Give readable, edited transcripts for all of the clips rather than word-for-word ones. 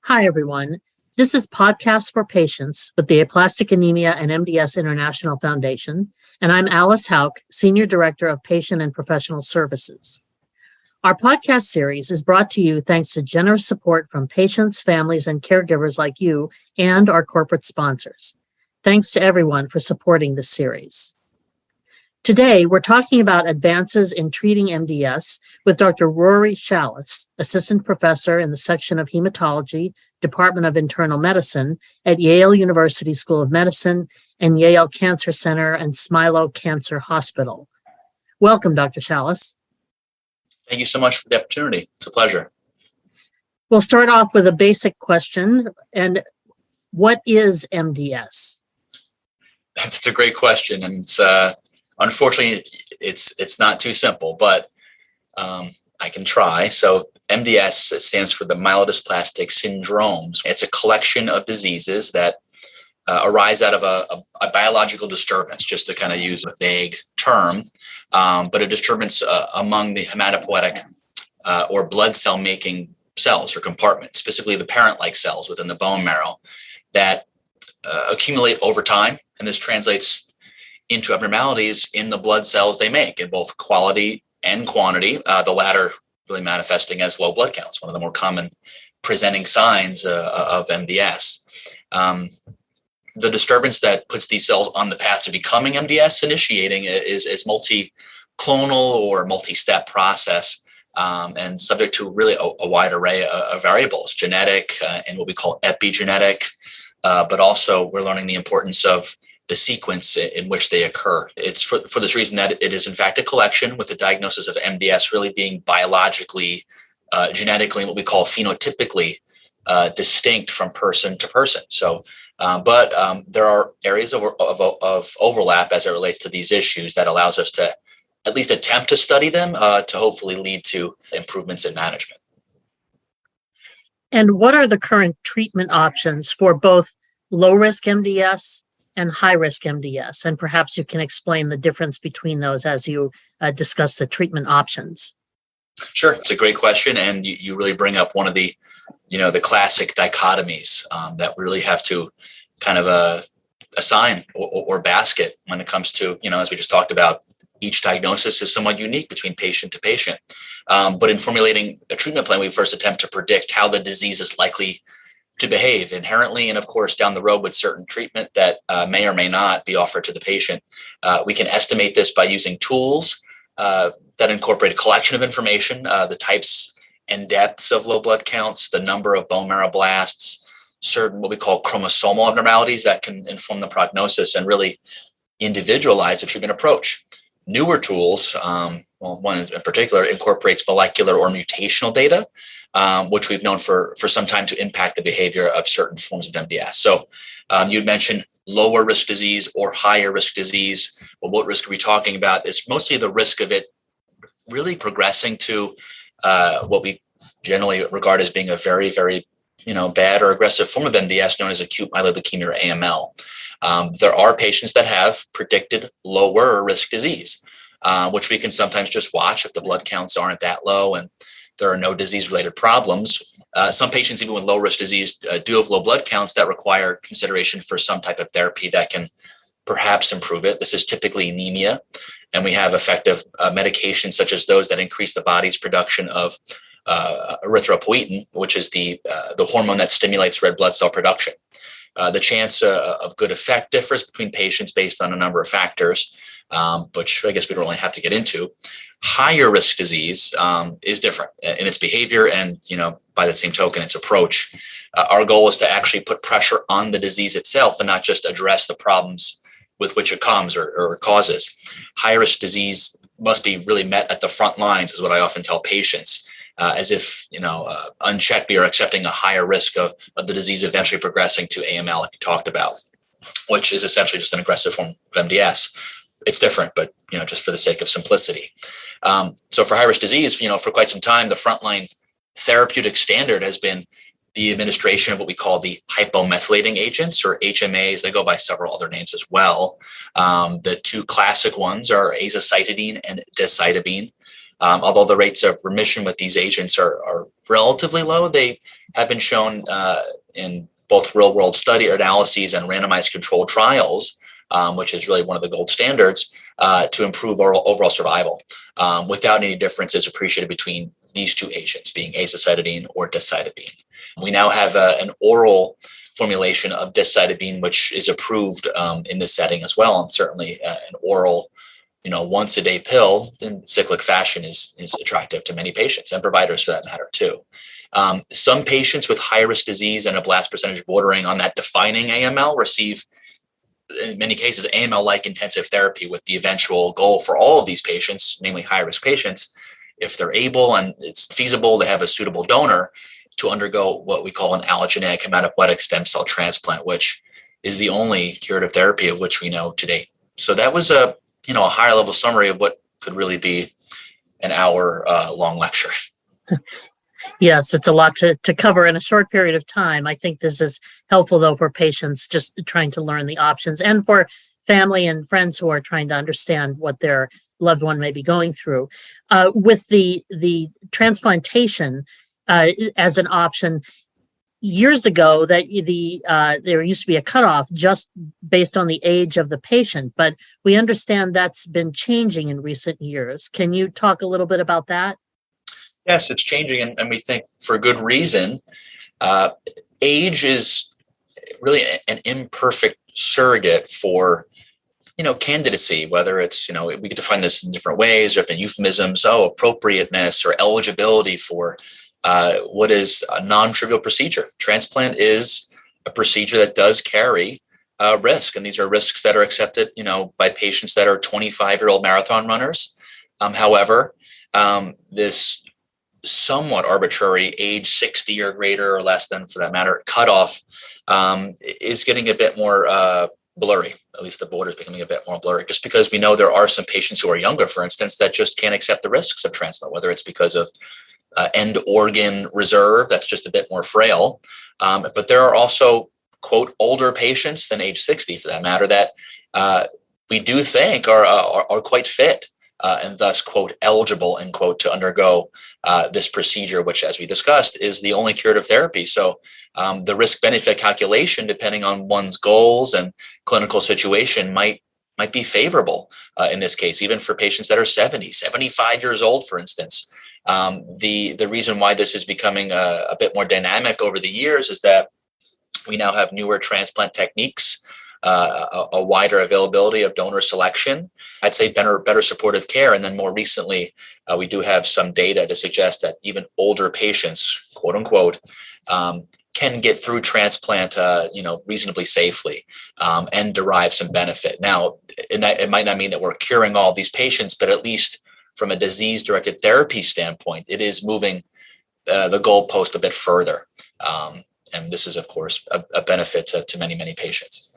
Hi, everyone. This is Podcasts for Patients with the Aplastic Anemia and MDS International Foundation, and I'm Alice Hauk, Senior Director of Patient and Professional Services. Our podcast series is brought to you thanks to generous support from patients, families, and caregivers like you and our corporate sponsors. Thanks to everyone for supporting this series. Today, we're talking about advances in treating MDS with Dr. Rory Shallis, Assistant Professor in the Section of Hematology, Department of Internal Medicine at Yale University School of Medicine and Yale Cancer Center and Smilow Cancer Hospital. Welcome, Dr. Shallis. Thank you so much for the opportunity. It's a pleasure. We'll start off with a basic question. And what is MDS? That's a great question. And it's unfortunately, it's not too simple, but I can try. So MDS stands for the Myelodysplastic Syndromes. It's a collection of diseases that arise out of a biological disturbance, just to kind of use a vague term, but a disturbance among the hematopoietic or blood cell making cells or compartments, specifically the parent-like cells within the bone marrow that accumulate over time. And this translates into abnormalities in the blood cells they make in both quality and quantity, the latter really manifesting as low blood counts, one of the more common presenting signs of MDS. The disturbance that puts these cells on the path to becoming MDS initiating is multi-clonal or multi-step process and subject to really a wide array of variables, genetic and what we call epigenetic, but also we're learning the importance of the sequence in which they occur. It's for this reason that it is in fact a collection, with the diagnosis of MDS really being biologically, genetically, what we call phenotypically distinct from person to person. So, but there are areas of overlap as it relates to these issues that allows us to at least attempt to study them to hopefully lead to improvements in management. And what are the current treatment options for both low-risk MDS and high-risk MDS? And perhaps you can explain the difference between those as you discuss the treatment options. Sure, it's a great question, and you really bring up one of the classic dichotomies that we really have to kind of assign or basket when it comes to, as we just talked about, each diagnosis is somewhat unique between patient to patient. But in formulating a treatment plan, we first attempt to predict how the disease is likely to behave inherently, and of course down the road with certain treatment that may or may not be offered to the patient. We can estimate this by using tools that incorporate a collection of information, the types and depths of low blood counts, the number of bone marrow blasts, certain what we call chromosomal abnormalities that can inform the prognosis and really individualize the treatment approach. Newer tools, one in particular, incorporates molecular or mutational data, which we've known for some time to impact the behavior of certain forms of MDS. So you'd mentioned lower risk disease or higher risk disease. Well, what risk are we talking about? It's mostly the risk of it really progressing to what we generally regard as being a very, very bad or aggressive form of MDS known as acute myeloid leukemia or AML. There are patients that have predicted lower risk disease, which we can sometimes just watch if the blood counts aren't that low and there are no disease-related problems. Some patients, even with low-risk disease, do have low blood counts that require consideration for some type of therapy that can perhaps improve it. This is typically anemia, and we have effective medications such as those that increase the body's production of erythropoietin, which is the hormone that stimulates red blood cell production. The chance of good effect differs between patients based on a number of factors, which I guess we don't really have to get into. Higher risk disease is different in its behavior and, by the same token, its approach. Our goal is to actually put pressure on the disease itself and not just address the problems with which it comes or causes. High risk disease must be really met at the front lines, is what I often tell patients, as if, unchecked, we are accepting a higher risk of the disease eventually progressing to AML, like you talked about, which is essentially just an aggressive form of MDS. It's different, but, just for the sake of simplicity. So for high-risk disease, for quite some time, the frontline therapeutic standard has been the administration of what we call the hypomethylating agents, or HMAs. They go by several other names as well. The two classic ones are azacitidine and decitabine. Although the rates of remission with these agents are relatively low, they have been shown in both real-world study analyses and randomized controlled trials, which is really one of the gold standards, to improve overall survival without any differences appreciated between these two agents, being azacitidine or decitabine. We now have an oral formulation of decitabine, which is approved in this setting as well, and certainly an oral, once a day pill in cyclic fashion is attractive to many patients and providers for that matter too. Some patients with high risk disease and a blast percentage bordering on that defining AML receive, in many cases, AML-like intensive therapy with the eventual goal for all of these patients, namely high risk patients, if they're able and it's feasible, they have a suitable donor, to undergo what we call an allogeneic hematopoietic stem cell transplant, which is the only curative therapy of which we know to date. So that was a higher level summary of what could really be an hour long lecture. Yes, it's a lot to cover in a short period of time. I think this is helpful, though, for patients just trying to learn the options, and for family and friends who are trying to understand what their loved one may be going through. With the transplantation as an option, years ago, that there used to be a cutoff just based on the age of the patient, but we understand that's been changing in recent years. Can you talk a little bit about that? Yes, it's changing, and we think for good reason. Age is really an imperfect surrogate for, candidacy, whether it's, we could define this in different ways, different euphemisms, appropriateness or eligibility for what is a non-trivial procedure. Transplant is a procedure that does carry risk, and these are risks that are accepted, by patients that are 25-year-old marathon runners. However, this somewhat arbitrary age 60 or greater or less than, for that matter, cutoff is getting a bit more blurry. At least the border is becoming a bit more blurry, just because we know there are some patients who are younger, for instance, that just can't accept the risks of transplant, whether it's because of end organ reserve that's just a bit more frail. But there are also, quote, older patients than age 60, for that matter, that we do think are quite fit and thus, quote, eligible, end quote, to undergo this procedure, which, as we discussed, is the only curative therapy. So the risk-benefit calculation, depending on one's goals and clinical situation, might be favorable in this case, even for patients that are 70, 75 years old, for instance. The reason why this is becoming a bit more dynamic over the years is that we now have newer transplant techniques, a wider availability of donor selection, I'd say better supportive care. And then more recently, we do have some data to suggest that even older patients, quote unquote, can get through transplant, reasonably safely and derive some benefit. Now, it might not mean that we're curing all these patients, but at least from a disease-directed therapy standpoint, it is moving the goalpost a bit further. And this is, of course, a benefit to many, many patients.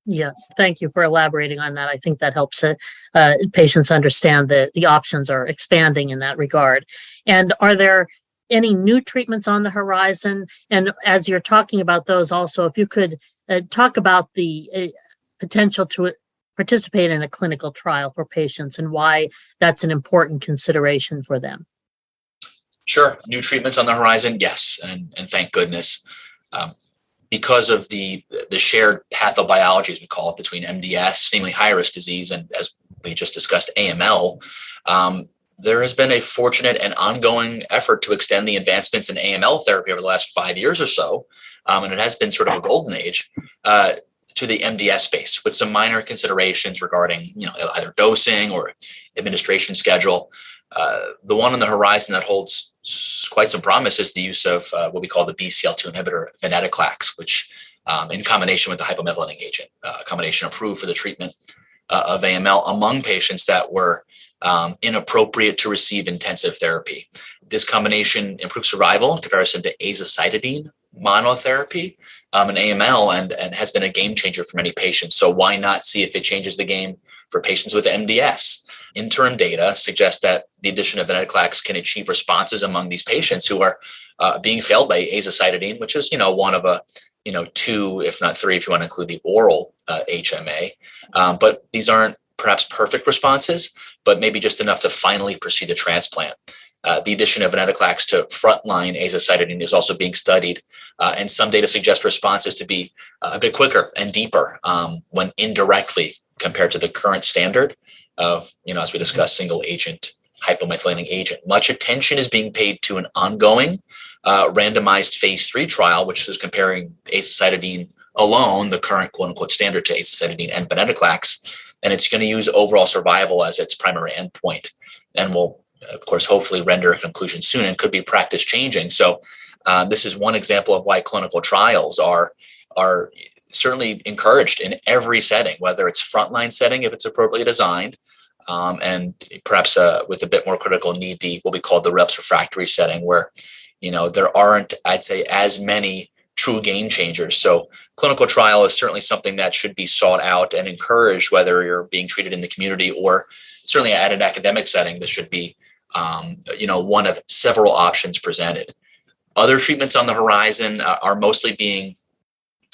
Yes, thank you for elaborating on that. I think that helps patients understand that the options are expanding in that regard. And are there any new treatments on the horizon? And as you're talking about those also, if you could talk about the potential to participate in a clinical trial for patients and why that's an important consideration for them. Sure. New treatments on the horizon, yes, and thank goodness. Because of the shared pathobiology, as we call it, between MDS, namely high-risk disease, and, as we just discussed, AML, there has been a fortunate and ongoing effort to extend the advancements in AML therapy over the last 5 years or so, and it has been sort of a golden age, to the MDS space, with some minor considerations regarding, either dosing or administration schedule. The one on the horizon that holds quite some promise is the use of what we call the BCL2 inhibitor venetoclax, which, in combination with the hypomethylating agent, a combination approved for the treatment of AML among patients that were inappropriate to receive intensive therapy. This combination improves survival in comparison to azacitidine monotherapy in AML and has been a game changer for many patients. So why not see if it changes the game for patients with MDS? Interim data suggests that the addition of venetoclax can achieve responses among these patients who are being failed by azacitidine, which is, one of a, 2, if not 3, if you want to include the oral HMA. But these aren't perhaps perfect responses, but maybe just enough to finally proceed to transplant. The addition of venetoclax to frontline azacitidine is also being studied, and some data suggest responses to be a bit quicker and deeper when indirectly compared to the current standard of, as we discussed, single agent hypomethylating agent. Much attention is being paid to an ongoing randomized phase 3 trial, which is comparing azacitidine alone, the current quote unquote standard, to azacitidine and venetoclax. And it's going to use overall survival as its primary endpoint. And will, of course, hopefully render a conclusion soon and could be practice changing. So this is one example of why clinical trials are certainly encouraged in every setting, whether it's frontline setting, if it's appropriately designed, and perhaps with a bit more critical need, what we call the relapse refractory setting, where there aren't, I'd say, as many true game changers. So clinical trial is certainly something that should be sought out and encouraged, whether you're being treated in the community or certainly at an academic setting. This should be one of several options presented. Other treatments on the horizon are mostly being,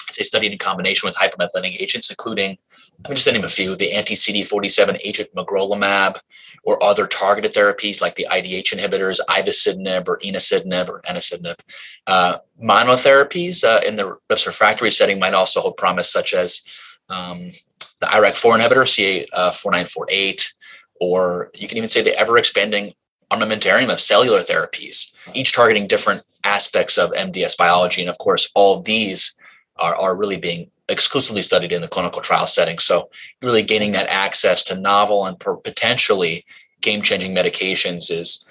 I'd say, studied in combination with hypomethylating agents, including, let me just name a few, the anti-CD47 agent magrolimab, or other targeted therapies like the IDH inhibitors, ivosidenib or enasidenib or enasidenib. Monotherapies in the relapse refractory setting might also hold promise, such as the IRAK4 inhibitor, CA4948, or you can even say the ever-expanding armamentarium of cellular therapies, each targeting different aspects of MDS biology. And of course, all of these are really being exclusively studied in the clinical trial setting. So really gaining that access to novel and potentially game-changing medications is,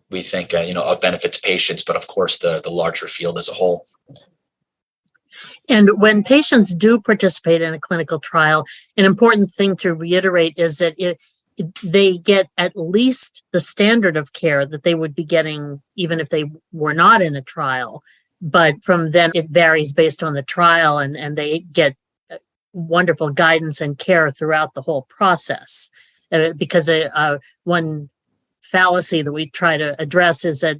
we think, of benefit to patients, but of course the larger field as a whole. And when patients do participate in a clinical trial, an important thing to reiterate is that they get at least the standard of care that they would be getting even if they were not in a trial. But from then it varies based on the trial, and they get wonderful guidance and care throughout the whole process. Because one fallacy that we try to address is that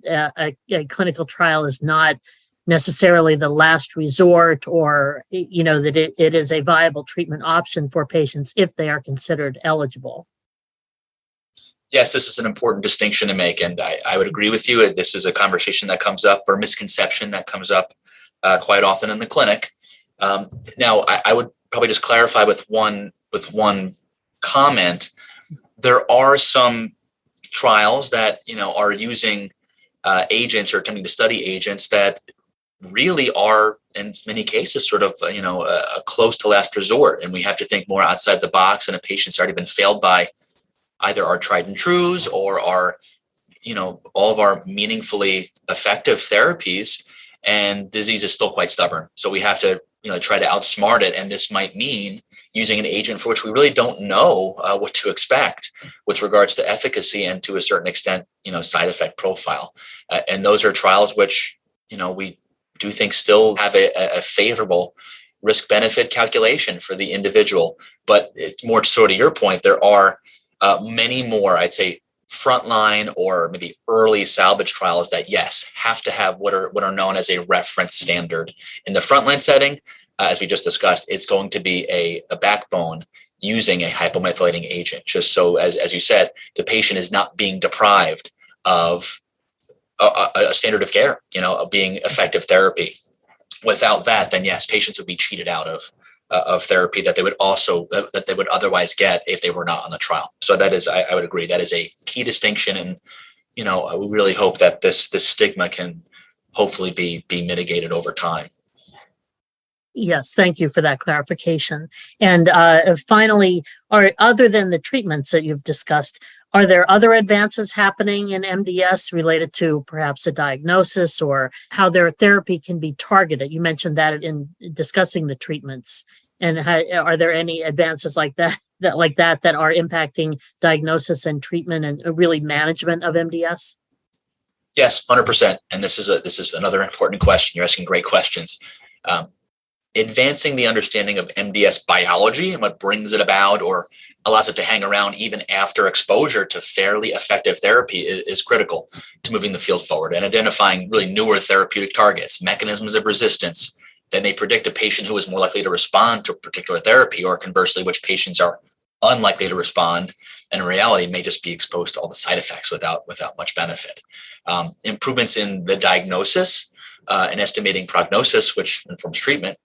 a clinical trial is not necessarily the last resort, or that it is a viable treatment option for patients if they are considered eligible. Yes, this is an important distinction to make, and I would agree with you. This is a conversation that comes up, or misconception that comes up quite often in the clinic. Now, I would probably just clarify with one comment. There are some trials that are using agents or attempting to study agents that really are, in many cases, sort of a close to last resort, and we have to think more outside the box. And a patient's already been failed by either our tried and trues or our, all of our meaningfully effective therapies, and disease is still quite stubborn. So we have to, try to outsmart it. And this might mean using an agent for which we really don't know what to expect with regards to efficacy and, to a certain extent, side effect profile. And those are trials which, we do think still have a favorable risk-benefit calculation for the individual. But it's more sort of your point, there are many more, I'd say, frontline or maybe early salvage trials that, yes, have to have what are known as a reference standard. In the frontline setting, as we just discussed, it's going to be a backbone using a hypomethylating agent, just so, as you said, the patient is not being deprived of a standard of care, of being effective therapy. Without that, then yes, patients would be cheated out of therapy that they would otherwise get if they were not on the trial. So that is, I would agree, that is a key distinction, and we really hope that this stigma can hopefully be mitigated over time. Yes, thank you for that clarification. And finally, other than the treatments that you've discussed, are there other advances happening in MDS related to perhaps a diagnosis or how their therapy can be targeted? You mentioned that in discussing the treatments. And are there any advances like that are impacting diagnosis and treatment and really management of MDS? Yes, 100%. And this is another important question. You're asking great questions. Advancing the understanding of MDS biology and what brings it about or allows it to hang around even after exposure to fairly effective therapy is critical to moving the field forward and identifying really newer therapeutic targets, mechanisms of resistance. Then they predict a patient who is more likely to respond to a particular therapy, or conversely, which patients are unlikely to respond, and in reality may just be exposed to all the side effects without much benefit. Improvements in the diagnosis and estimating prognosis, which informs treatment,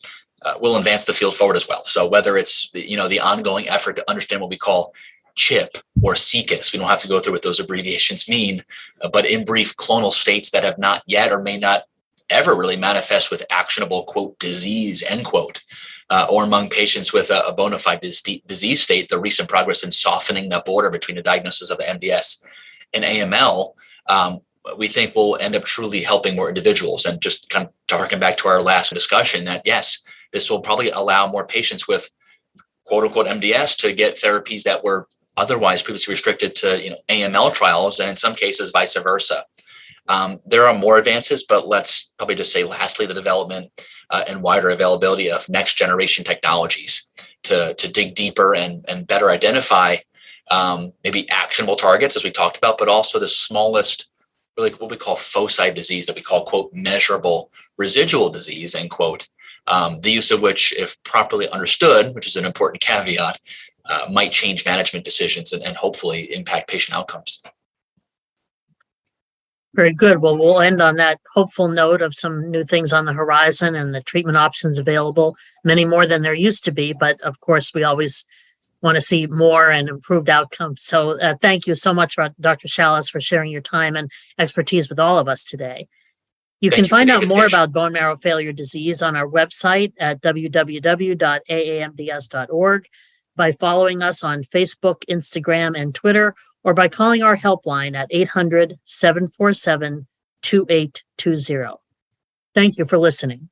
will advance the field forward as well. So whether it's the ongoing effort to understand what we call CHIP or CICUS, we don't have to go through what those abbreviations mean, but in brief, clonal states that have not yet or may not ever really manifest with actionable, quote, disease, end quote, or among patients with a bona fide disease state, the recent progress in softening the border between the diagnosis of MDS and AML, we think will end up truly helping more individuals. And just kind of to harken back to our last discussion, that yes, this will probably allow more patients with quote unquote MDS to get therapies that were otherwise previously restricted to AML trials, and in some cases vice versa. There are more advances, but let's probably just say lastly, the development and wider availability of next generation technologies to dig deeper and better identify maybe actionable targets, as we talked about, but also the smallest, really what we call foci disease, that we call, quote, measurable residual disease, end quote, the use of which, if properly understood, which is an important caveat, might change management decisions and hopefully impact patient outcomes. Very good. Well, we'll end on that hopeful note of some new things on the horizon and the treatment options available, many more than there used to be. But of course, we always want to see more and improved outcomes. So thank you so much, Dr. Shallis, for sharing your time and expertise with all of us today. You can find out more about bone marrow failure disease on our website at www.aamds.org, by following us on Facebook, Instagram, and Twitter, or by calling our helpline at 800-747-2820. Thank you for listening.